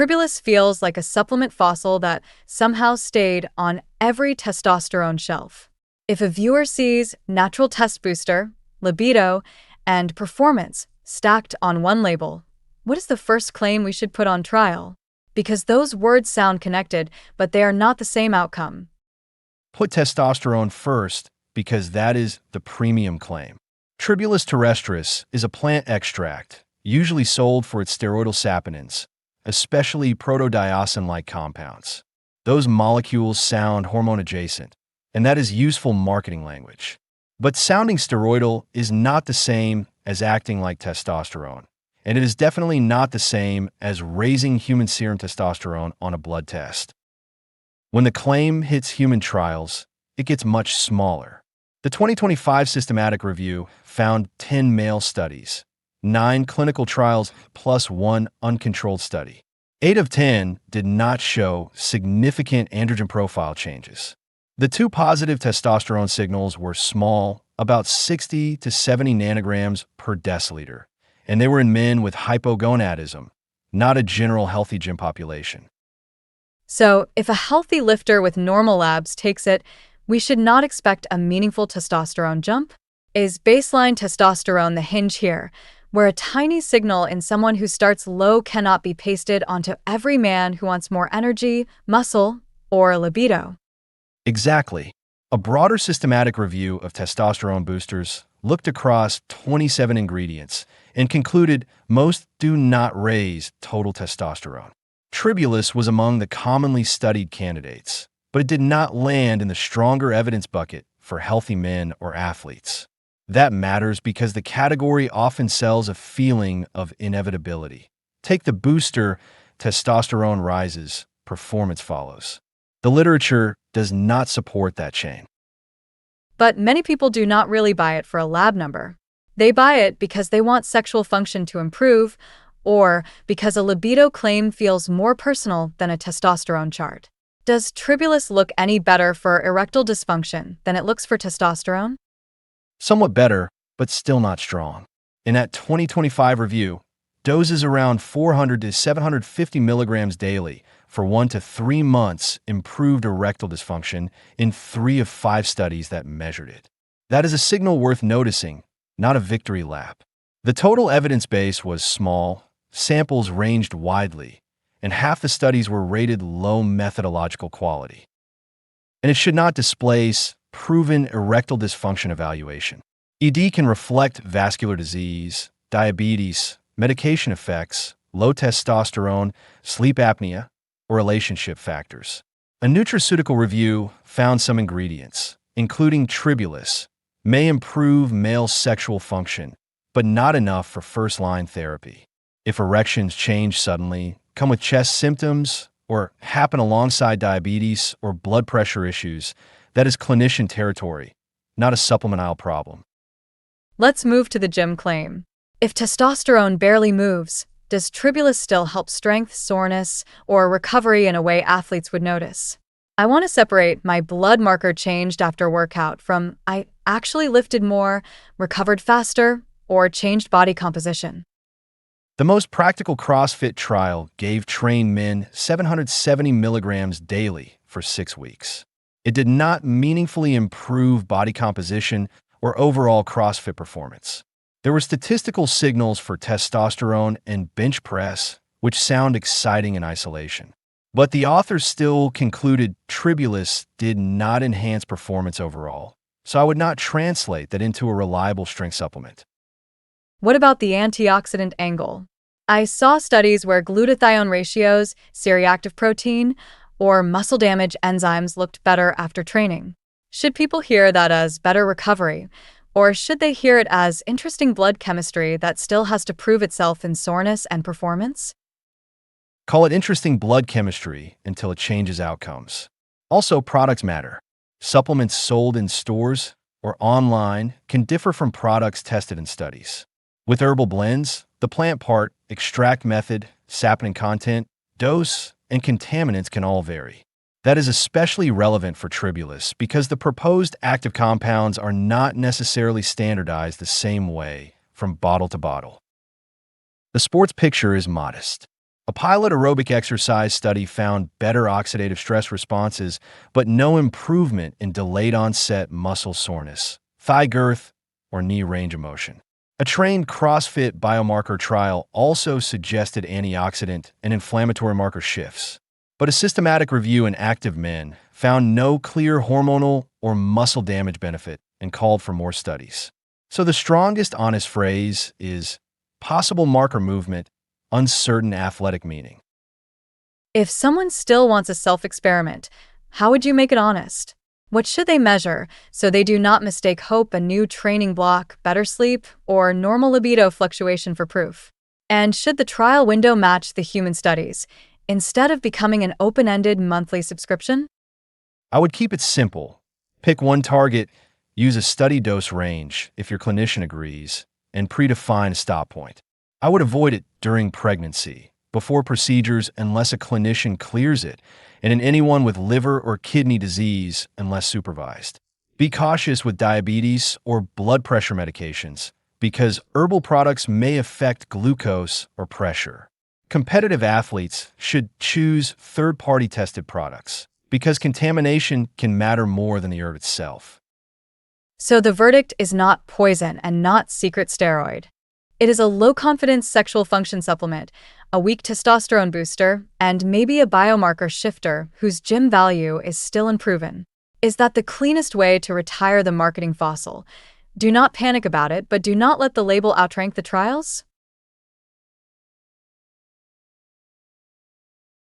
Tribulus feels like a supplement fossil that somehow stayed on every testosterone shelf. If a viewer sees natural test booster, libido, and performance stacked on one label, what is the first claim we should put on trial? Because those words sound connected, but they are not the same outcome. Put testosterone first because that is the premium claim. Tribulus terrestris is a plant extract, usually sold for its steroidal saponins, especially protodiosine-like compounds. Those molecules sound hormone-adjacent, and that is useful marketing language. But sounding steroidal is not the same as acting like testosterone, and it is definitely not the same as raising human serum testosterone on a blood test. When the claim hits human trials, it gets much smaller. The 2025 systematic review found 10 male studies, 9 clinical trials plus 1 uncontrolled study. 8 of 10 did not show significant androgen profile changes. The 2 positive testosterone signals were small, about 60 to 70 nanograms per deciliter, and they were in men with hypogonadism, not a general healthy gym population. So, if a healthy lifter with normal labs takes it, we should not expect a meaningful testosterone jump? Is baseline testosterone the hinge here, where a tiny signal in someone who starts low cannot be pasted onto every man who wants more energy, muscle, or libido? Exactly. A broader systematic review of testosterone boosters looked across 27 ingredients and concluded most do not raise total testosterone. Tribulus was among the commonly studied candidates, but it did not land in the stronger evidence bucket for healthy men or athletes. That matters because the category often sells a feeling of inevitability. Take the booster, testosterone rises, performance follows. The literature does not support that chain. But many people do not really buy it for a lab number. They buy it because they want sexual function to improve, or because a libido claim feels more personal than a testosterone chart. Does Tribulus look any better for erectile dysfunction than it looks for testosterone? Somewhat better, but still not strong. In that 2025 review, doses around 400 to 750 milligrams daily for 1 to 3 months improved erectile dysfunction in 3 of 5 studies that measured it. That is a signal worth noticing, not a victory lap. The total evidence base was small, samples ranged widely, and half the studies were rated low methodological quality. And it should not displace proven erectile dysfunction evaluation. ED can reflect vascular disease, diabetes, medication effects, low testosterone, sleep apnea, or relationship factors. A nutraceutical review found some ingredients, including Tribulus, may improve male sexual function, but not enough for first-line therapy. If erections change suddenly, come with chest symptoms, or happen alongside diabetes or blood pressure issues, that is clinician territory, not a supplement aisle problem. Let's move to the gym claim. If testosterone barely moves, does Tribulus still help strength, soreness, or recovery in a way athletes would notice? I want to separate my blood marker changed after workout from I actually lifted more, recovered faster, or changed body composition. The most practical CrossFit trial gave trained men 770 milligrams daily for 6 weeks. It did not meaningfully improve body composition or overall CrossFit performance. There were statistical signals for testosterone and bench press, which sound exciting in isolation. But the authors still concluded Tribulus did not enhance performance overall, so I would not translate that into a reliable strength supplement. What about the antioxidant angle? I saw studies where glutathione ratios, C-reactive protein, or muscle damage enzymes looked better after training. Should people hear that as better recovery, or should they hear it as interesting blood chemistry that still has to prove itself in soreness and performance? Call it interesting blood chemistry until it changes outcomes. Also, products matter. Supplements sold in stores or online can differ from products tested in studies. With herbal blends, the plant part, extract method, saponin content, dose, and contaminants can all vary. That is especially relevant for Tribulus because the proposed active compounds are not necessarily standardized the same way from bottle to bottle. The sports picture is modest. A pilot aerobic exercise study found better oxidative stress responses, but no improvement in delayed onset muscle soreness, thigh girth, or knee range of motion. A trained CrossFit biomarker trial also suggested antioxidant and inflammatory marker shifts, but a systematic review in active men found no clear hormonal or muscle damage benefit and called for more studies. So the strongest honest phrase is possible marker movement, uncertain athletic meaning. If someone still wants a self-experiment, how would you make it honest? What should they measure so they do not mistake hope, a new training block, better sleep, or normal libido fluctuation for proof? And should the trial window match the human studies, instead of becoming an open-ended monthly subscription? I would keep it simple. Pick one target, use a study dose range if your clinician agrees, and predefine a stop point. I would avoid it during pregnancy, before procedures unless a clinician clears it, and in anyone with liver or kidney disease unless supervised. Be cautious with diabetes or blood pressure medications because herbal products may affect glucose or pressure. Competitive athletes should choose third-party tested products because contamination can matter more than the herb itself. So the verdict is not poison and not secret steroid. It is a low-confidence sexual function supplement, a weak testosterone booster, and maybe a biomarker shifter whose gym value is still unproven. Is that the cleanest way to retire the marketing fossil? Do not panic about it, but do not let the label outrank the trials.